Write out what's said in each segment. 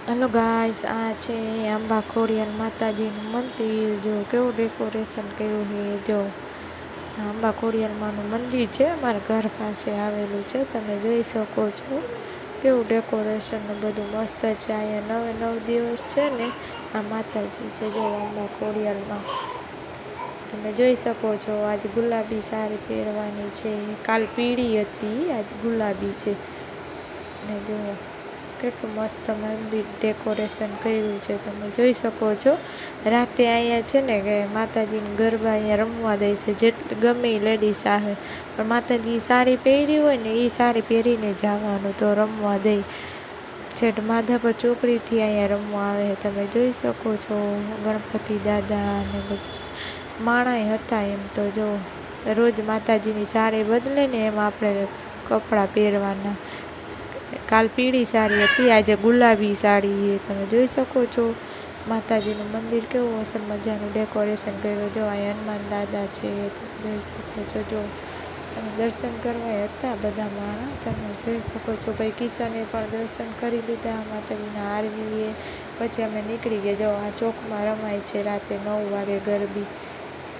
Hello guys, આ છે આંબા ખોડિયાર માતાજીનું મંદિર. જો કેવું ડેકોરેશન કર્યું છે. જો આંબા ખોડિયારમાંનું મંદિર છે, અમારા ઘર પાસે આવેલું છે. તમે જોઈ શકો છો કેવું ડેકોરેશન ને બધું મસ્ત છે. અહીંયા 9 દિવસ છે ને આ માતાજી છે. જો આંબા ખોડિયારમાં તમે જોઈ શકો છો. આજ ગુલાબી સાડી પહેરવાની છે, કાલ પીળી હતી, આજ ગુલાબી છે. ને જો કેટલું મસ્ત મંદિર ડેકોરેશન કર્યું છે, તમે જોઈ શકો છો. રાતે અહીંયા છે ને કે માતાજીની ગરબા અહીંયા રમવા દે છે, જેટલી ગમે એ લેડીઝ આવે, પણ માતાજી સાડી પહેરી હોય ને એ સાડી પહેરીને જવાનું, તો રમવા દે. છેટ માધાપર ચોકડીથી અહીંયા રમવા આવે. તમે જોઈ શકો છો ગણપતિ દાદા ને બધા માણાય હતા. એમ તો જો રોજ માતાજીની સાડી બદલે ને એમ આપણે કપડાં પહેરવાના. કાલ પીળી સાડી હતી, આજે ગુલાબી સાડી છે. તમે જોઈ શકો છો માતાજીનું મંદિર કેવું અસલ મજાનું ડેકોરેશન કર્યું. જો આ હનુમાન દાદા છે, તમે જોઈ શકો છો. જો તમે દર્શન કરવા હતા બધા માણા, તમે જોઈ શકો છો. ભાઈ કિશને પણ દર્શન કરી લીધા માતાજીના આરવીએ. પછી અમે નીકળી ગયા. જો આ ચોકમાં રમાય છે રાતે 9 વાગે ગરબી.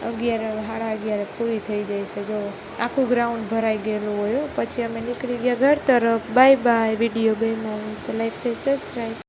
11 સાડા 11 પૂરી થઈ જાય છે. જો આખું ગ્રાઉન્ડ ભરાઈ ગયેલું હોય. પછી અમે નીકળી ગયા ઘર તરફ. Bye bye. વિડીયો ગમ્યો તો લાઈક છે, સબસ્ક્રાઈબ.